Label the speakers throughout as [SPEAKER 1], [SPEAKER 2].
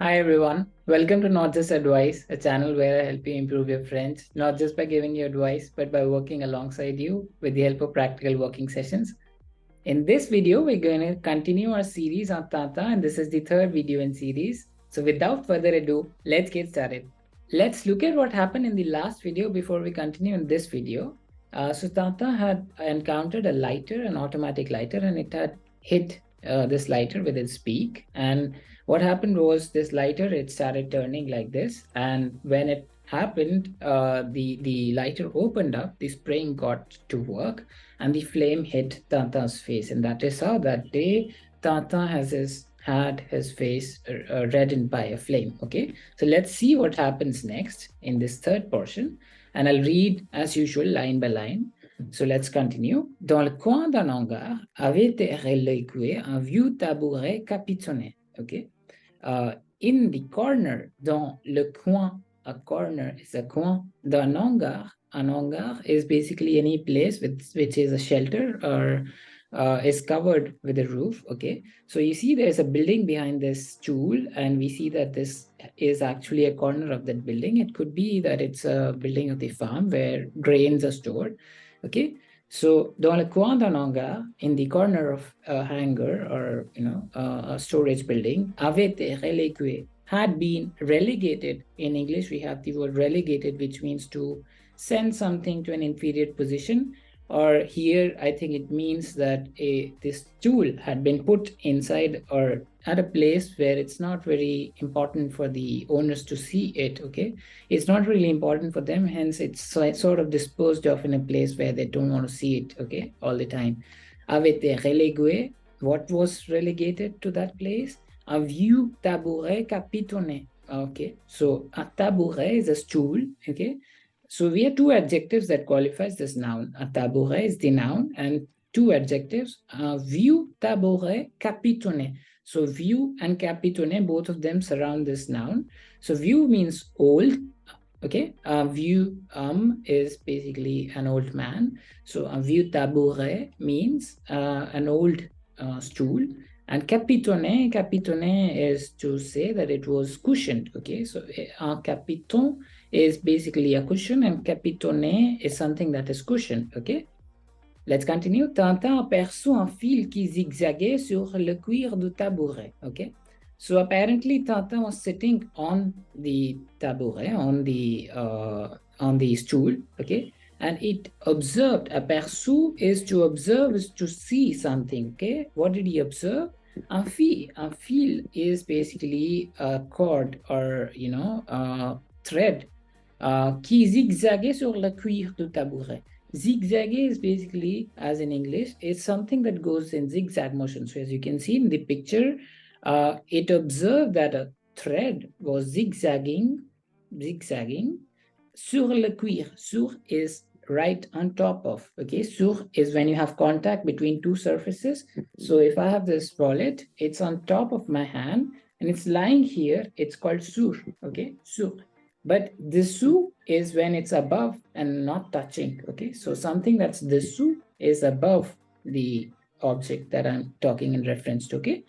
[SPEAKER 1] Hi everyone, welcome to Not Just Advice, a channel where I help you improve your French, not just by giving you advice, but by working alongside you with the help of practical working sessions. In this video, we're going to continue our series on Tintin, and this is the third video in series. So without further ado, let's get started. Let's look at what happened in the last video before we continue in this video. So Tintin had encountered a lighter, an automatic lighter, and it had hit this lighter with its beak. And what happened was this lighter, it started turning like this. And when it happened, the lighter opened up, the spring got to work, and the flame hit Tintin's face. And that is how that day Tintin had his face reddened by a flame. Okay, so let's see what happens next in this third portion. And I'll read as usual line by line. So let's continue. Dans le coin d'un hangar avait été relégué un vieux tabouret capitonné. Okay. In the corner, dans le coin, a corner is a coin d'un hangar. An hangar is basically any place which is a shelter or is covered with a roof. Okay, so you see there's a building behind this stool, and we see that this is actually a corner of that building. It could be that it's a building of the farm where grains are stored. Okay, so dans le coin d'un hangar, in the corner of a hangar or a storage building, avait été relégué, had been relegated. In English, we have the word relegated, which means to send something to an inferior position. Or here, I think it means that this tool had been put inside or at a place where it's not very important for the owners to see it, okay? It's not really important for them, hence it's sort of disposed of in a place where they don't want to see it, okay, all the time. Avait été relégué, what was relegated to that place? Un vieux tabouret capitonné, okay? So a tabouret is a stool, okay? So we have two adjectives that qualifies this noun. A tabouret is the noun, and two adjectives, vieux tabouret capitonné. So vieux and capitonné, both of them surround this noun. So vieux means old, okay? Vieux is basically an old man. So a vieux tabouret means an old stool. And capitonné is to say that it was cushioned, okay? So un capiton is basically a cushion, and capitonné is something that is cushioned, okay? Let's continue. Tintin aperçut un fil qui zigzaguait sur le cuir du tabouret, okay? So apparently Tintin was sitting on the tabouret, on the stool, okay? And it observed. Aperçu is to observe, is to see something, okay? What did he observe? Un fil. Un fil is basically a cord or, thread qui zigzaguait sur le cuir du tabouret. Zigzaguer is basically, as in English, is something that goes in zigzag motion. So as you can see in the picture, it observed that a thread was zigzagging sur le cuir. Sur is right on top of, okay? Sur is when you have contact between two surfaces. So if I have this wallet, it's on top of my hand and it's lying here, it's called sur, okay? Sur. But dessous is when it's above and not touching, okay? So something that's dessous is above the object that I'm talking in reference to, okay?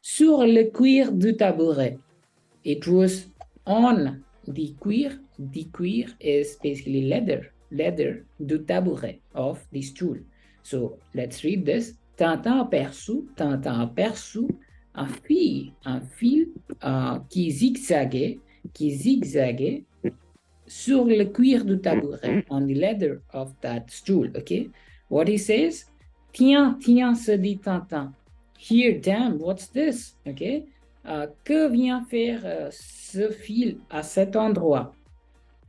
[SPEAKER 1] Sur le cuir du tabouret. It was on the cuir. The cuir is basically leather du tabouret, of the stool. So let's read this. Tintin aperçut un fil qui zigzaguait sur le cuir du tabouret, on the leather of that stool, okay? What he says, tiens, se dit Tintin. Here, damn, what's this, okay? Que vient faire ce fil à cet endroit?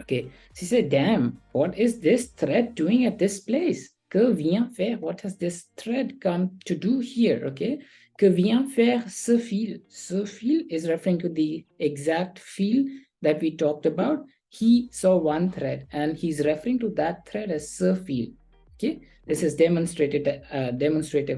[SPEAKER 1] Okay, she said, damn, what is this thread doing at this place? Que vient faire, what has this thread come to do here, okay? Que vient faire ce fil? Ce fil is referring to the exact fil that we talked about. He saw one thread and he's referring to that thread as ce fil, okay? This is demonstrative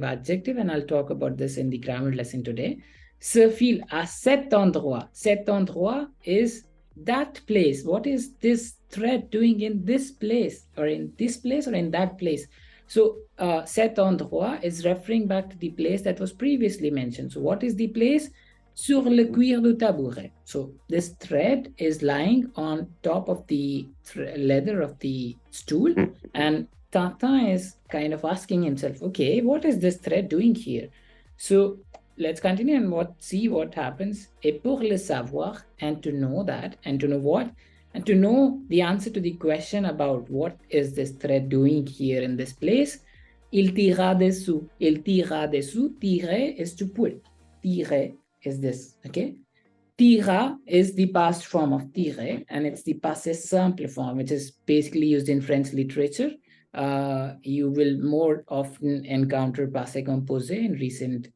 [SPEAKER 1] adjective, and I'll talk about this in the grammar lesson today. Ce fil à cet endroit. Cet endroit is that place. What is this thread doing in this place, or in this place, or in that place? So cet endroit is referring back to the place that was previously mentioned. So what is the place? sur le cuir du tabouret. So this thread is lying on top of the leather of the stool, and Tintin is kind of asking himself, okay, what is this thread doing here? So let's continue and see what happens. Et pour le savoir, and to know that, and to know what, and to know the answer to the question about what is this thread doing here in this place, il tira dessous. Il tira dessous. Tirer is to pull. Tirer is this, okay? Tira is the past form of tirer, and it's the passé simple form, which is basically used in French literature. You will more often encounter passé composé in recent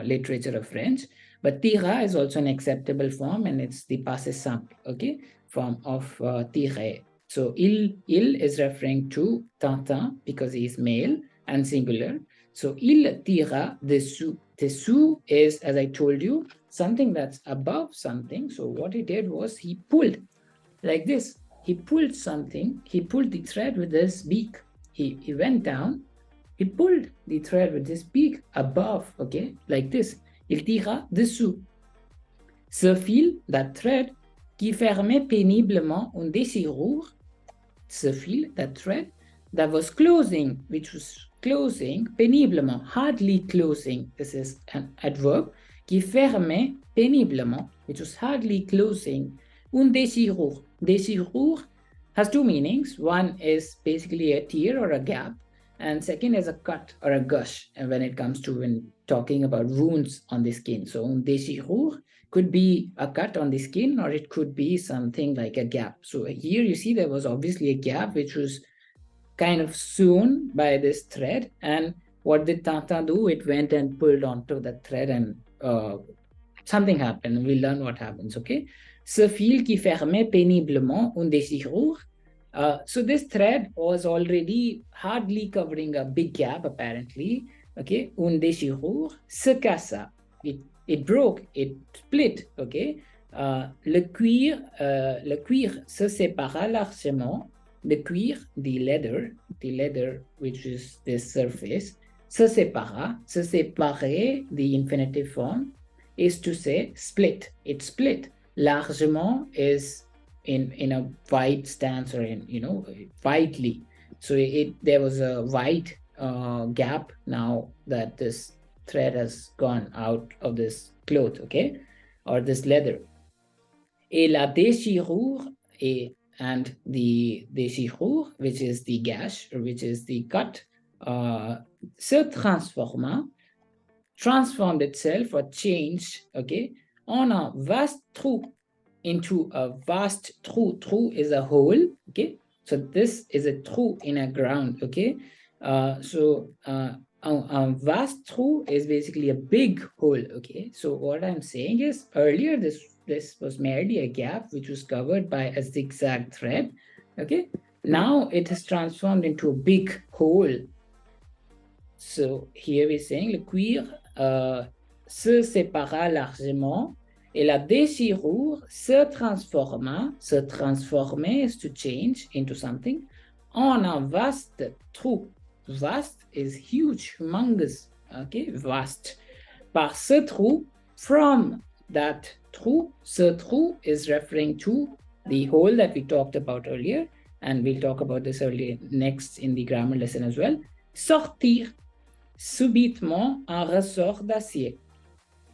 [SPEAKER 1] literature of French, but tira is also an acceptable form, and it's the passé simple, okay, form of tirer. So il is referring to Tintin because he is male and singular. So il tira dessous. Dessous is, as I told you, something that's above something. So what he did was he pulled like this. He pulled something. He pulled the thread with his beak. He went down. He pulled the thread with his beak above, okay, like this. Il tira dessous. Ce fil, that thread, qui fermait péniblement une déchirure. Ce fil, that thread, that was closing, which was closing péniblement, hardly closing. This is an adverb. Qui fermait péniblement, which was hardly closing. Une déchirure. Déchirure has two meanings. One is basically a tear or a gap, and second is a cut or a gush. And when it comes to when talking about wounds on the skin, so une déchirure could be a cut on the skin, or it could be something like a gap. So here you see there was obviously a gap which was kind of sewn by this thread, and what did Tintin do? It went and pulled onto the thread, and something happened. We'll learn what happens, okay? Ce fil qui fermait péniblement une déchirure. So this thread was already hardly covering a big gap, apparently, okay? Une déchirure se cassa. It broke, it split, okay? Le cuir se sépara largement. The cuir, the leather, which is this surface, se sépara. Se séparer, the infinitive form, is to say split. It split. Largement is in a wide stance, or in, you know, widely. So there was a wide gap now that this thread has gone out of this cloth, okay, or this leather. Et la déchirure, and the déchirure, which is the gash, or which is the cut, se transformed itself or changed, okay, en un vaste trou, into a vast trou. Trou is a hole, okay? So this is a trou in a ground, okay? A vast trou is basically a big hole, okay? So what I'm saying is, earlier this was merely a gap which was covered by a zigzag thread, okay? Now it has transformed into a big hole. So here we're saying le cuir se sépara largement, et la déchirure se transforma. Se transformer is to change into something, en un vaste trou. Vast is huge, humongous, okay, vast. Par ce trou, from that trou, ce trou is referring to the hole that we talked about earlier, and we'll talk about this earlier next in the grammar lesson as well. Sortir, subitement un ressort d'acier.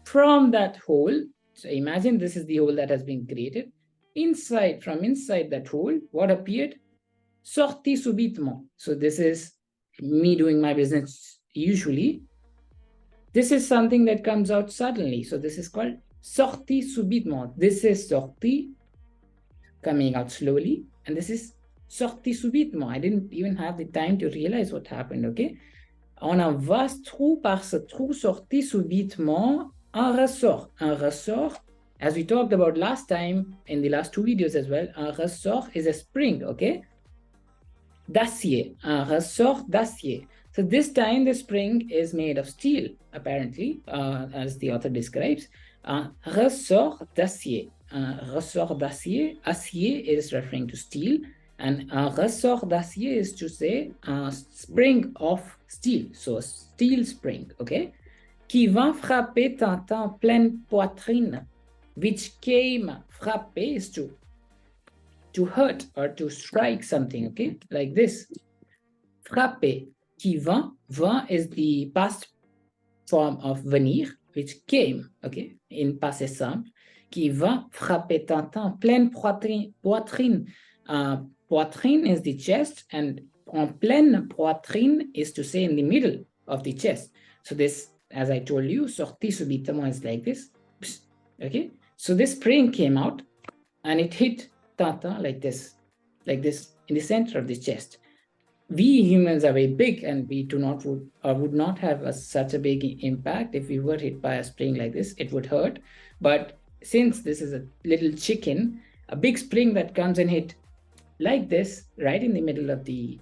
[SPEAKER 1] From that hole, so imagine this is the hole that has been created. From inside that hole, what appeared? Sorti subitement. So this is me doing my business usually. This is something that comes out suddenly. So this is called sorti subitement. This is sorti, coming out slowly, and this is sorti subitement. I didn't even have the time to realize what happened, okay? En un vaste trou, par ce trou sorti subitement un ressort. Un ressort, as we talked about last time in the last two videos as well, un ressort is a spring, okay? D'acier, un ressort d'acier. So this time the spring is made of steel, apparently, as the author describes. Un ressort d'acier. Un ressort d'acier. Acier is referring to steel, and un ressort d'acier is to say a spring of steel. So a steel spring, okay? qui va frapper Tintin en pleine poitrine, which came, frapper is to hurt or to strike something, okay, like this. Frapper, qui va is the past form of venir, which came, okay, in passé simple, qui va frapper Tintin en pleine poitrine. Poitrine is the chest, and en pleine poitrine is to say in the middle of the chest. So this, as I told you, sortie subitement is like this, okay? So this spring came out and it hit Tintin like this in the center of the chest. We humans are very big, and we would not have such a big impact if we were hit by a spring like this. It would hurt, but since this is a little chicken, a big spring that comes and hit like this right in the middle of the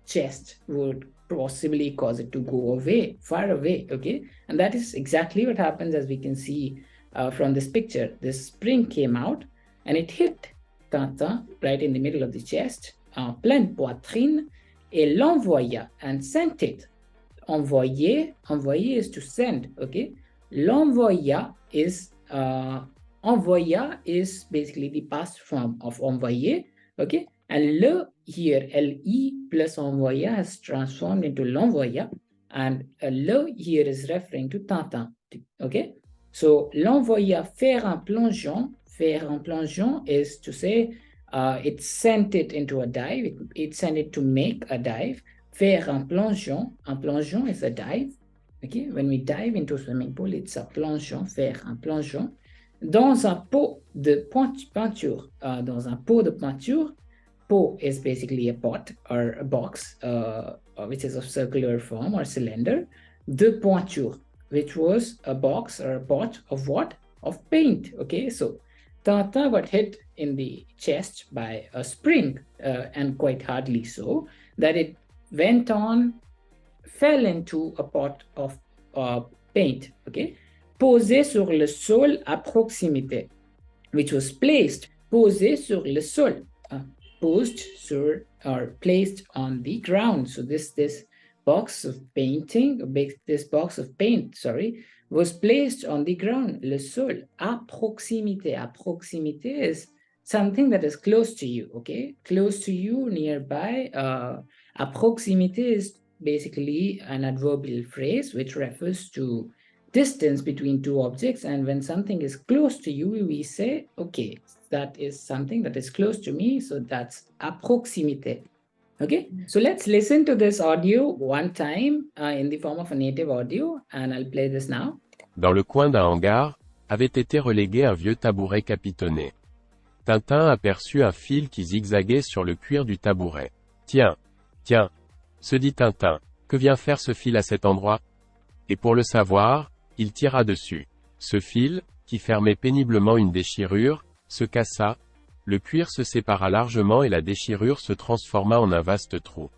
[SPEAKER 1] chest would possibly cause it to go away, far away, okay? And that is exactly what happens, as we can see from this picture. This spring came out and it hit Tintin right in the middle of the chest, en pleine poitrine, et l'envoya, and sent it. Envoyer is to send, okay? L'envoya is basically the past form of envoyer, okay? And le here, li plus envoya has transformed into l'envoya, and le here is referring to Tintin, okay? So l'envoya faire un plongeon is to say it sent it into a dive, it sent it to make a dive. Faire un plongeon is a dive, okay? When we dive into a swimming pool, it's a plongeon, faire un plongeon. Dans un pot de peinture, dans un pot de peinture, pot is basically a pot or a box, which is of circular form or cylinder. De peinture, which was a box or a pot of what? Of paint, okay? So Tintin got hit in the chest by a spring, and quite hardly so, that it went on, fell into a pot of paint, okay? Posé sur le sol à proximité, which was placed, posé sur le sol, posed sur, or placed on the ground. So this box of paint, was placed on the ground, le sol, à proximité. À proximité is something that is close to you, okay? Close to you, nearby. À proximité is basically an adverbial phrase which refers to distance between two objects, and when something is close to you, we say, okay, that is something that is close to me, so that's à proximité. Okay, so let's listen to this audio one time in the form of a native audio, and I'll play this now.
[SPEAKER 2] Dans le coin d'un hangar, avait été relégué un vieux tabouret capitonné. Tintin aperçut un fil qui zigzaguait sur le cuir du tabouret. Tiens, se dit Tintin, que vient faire ce fil à cet endroit? Et pour le savoir, il tira dessus. Ce fil, qui fermait péniblement une déchirure, se cassa, le cuir se sépara largement et la déchirure se transforma en un vaste trou.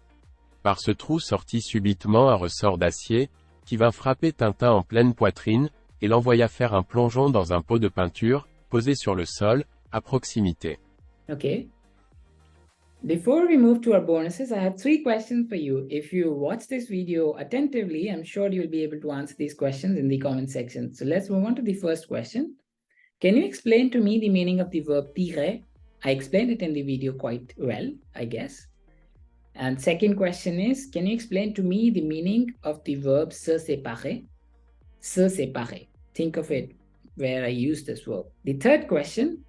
[SPEAKER 2] Par ce trou sortit subitement un ressort d'acier, qui vint frapper Tintin en pleine poitrine, et l'envoya faire un plongeon dans un pot de peinture, posé sur le sol, à proximité.
[SPEAKER 1] Okay. Before we move to our bonuses, I have 3 questions for you. If you watch this video attentively, I'm sure you'll be able to answer these questions in the comment section. So let's move on to the first question. Can you explain to me the meaning of the verb tirer? I explained it in the video quite well, I guess. And second question is, can you explain to me the meaning of the verb se séparer? Se séparer. Think of it where I use this verb. The third question,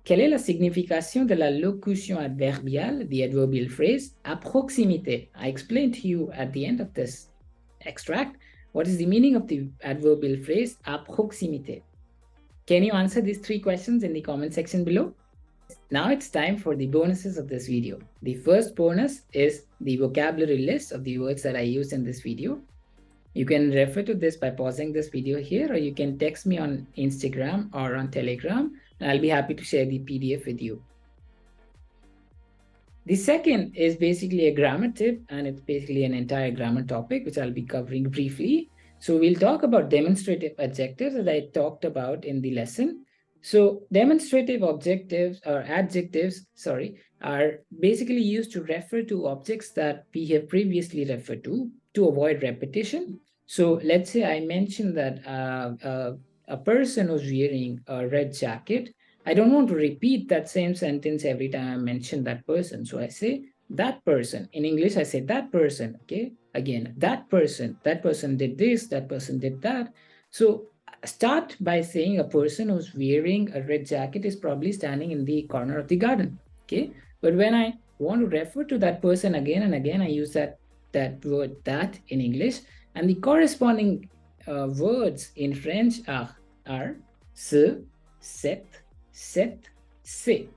[SPEAKER 1] quelle est la signification de la locution adverbiale, the adverbial phrase, à proximité? I explained to you at the end of this extract what is the meaning of the adverbial phrase à proximité. Can you answer these 3 questions in the comment section below? Now it's time for the bonuses of this video. The first bonus is the vocabulary list of the words that I used in this video. You can refer to this by pausing this video here, or you can text me on Instagram or on Telegram, and I'll be happy to share the PDF with you. The second is basically a grammar tip, and it's basically an entire grammar topic, which I'll be covering briefly. So we'll talk about demonstrative adjectives as I talked about in the lesson. So demonstrative adjectives are basically used to refer to objects that we have previously referred to avoid repetition. So let's say I mentioned that a person was wearing a red jacket. I don't want to repeat that same sentence every time I mention that person. So I say that person. In English, I say that person. Okay. Again, that person did this, that person did that. So start by saying a person who's wearing a red jacket is probably standing in the corner of the garden. Okay. But when I want to refer to that person again and again, I use that word that in English, and the corresponding words in French are ce, cet, c'est.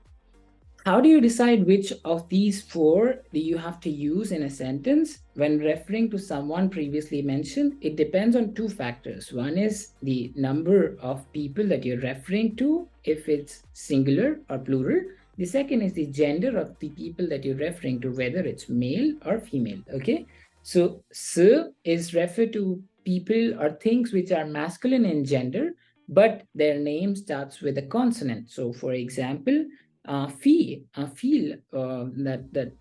[SPEAKER 1] How do you decide which of these four do you have to use in a sentence when referring to someone previously mentioned? It depends on two factors. One is the number of people that you're referring to, if it's singular or plural. The second is the gender of the people that you're referring to, whether it's male or female, okay? So, ce is referred to people or things which are masculine in gender, but their name starts with a consonant. So, for example, feel that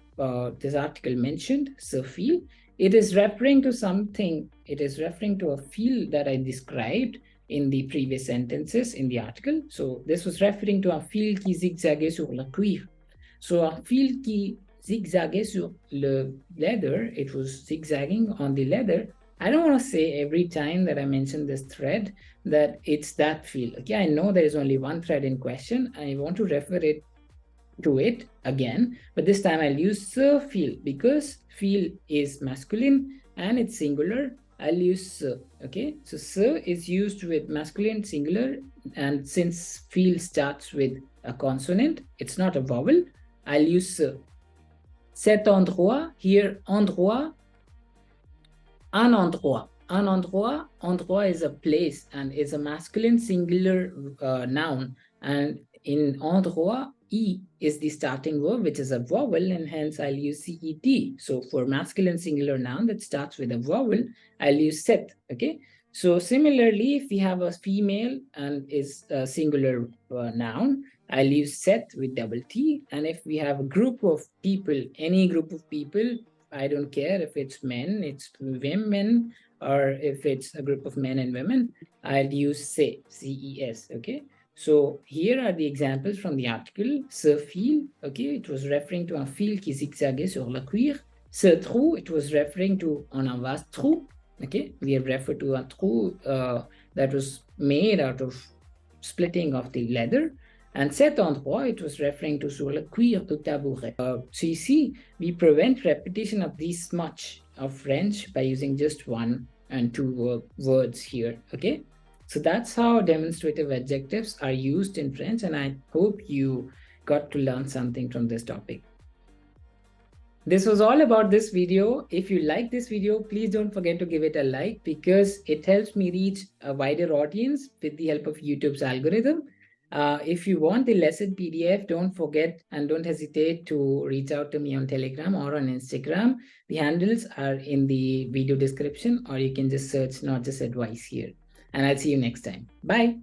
[SPEAKER 1] this article mentioned, so feel, it is referring to something, it is referring to a feel that I described in the previous sentences in the article. So this was referring to un fil qui zigzaguait sur le cuir. So un fil qui zigzaguait sur le leather, it was zigzagging on the leather. I don't want to say every time that I mention this thread that it's that fil. Okay, I know there is only one thread in question. I want to refer to it again, but this time I'll use ce fil because fil is masculine and it's singular. I'll use ce. Okay, so ce is used with masculine singular, and since fil starts with a consonant, it's not a vowel, I'll use ce. Cet endroit, here endroit, un endroit. Un endroit, endroit is a place and is a masculine singular noun, and in endroit, E is the starting verb, which is a vowel, and hence I'll use CET. So for masculine singular noun that starts with a vowel, I'll use set, okay? So similarly, if we have a female and is a singular noun, I'll use set with double T. And if we have a group of people, any group of people, I don't care if it's men, it's women, or if it's a group of men and women, I'll use se, C-E-S, okay? So here are the examples from the article. Ce fil, okay, it was referring to un fil qui zigzaguait sur le cuir. Ce trou, it was referring to un vaste trou. Okay, we have referred to a trou that was made out of splitting of the leather. And cet endroit, it was referring to sur le cuir du tabouret. So you see, we prevent repetition of this much of French by using just one and two words here, okay? So that's how demonstrative adjectives are used in French, and I hope you got to learn something from this topic. This was all about this video. If you like this video, please don't forget to give it a like because it helps me reach a wider audience with the help of YouTube's algorithm. If you want the lesson PDF, don't forget and don't hesitate to reach out to me on Telegram or on Instagram. The handles are in the video description, or you can just search Not Just Advice here. And I'll see you next time. Bye.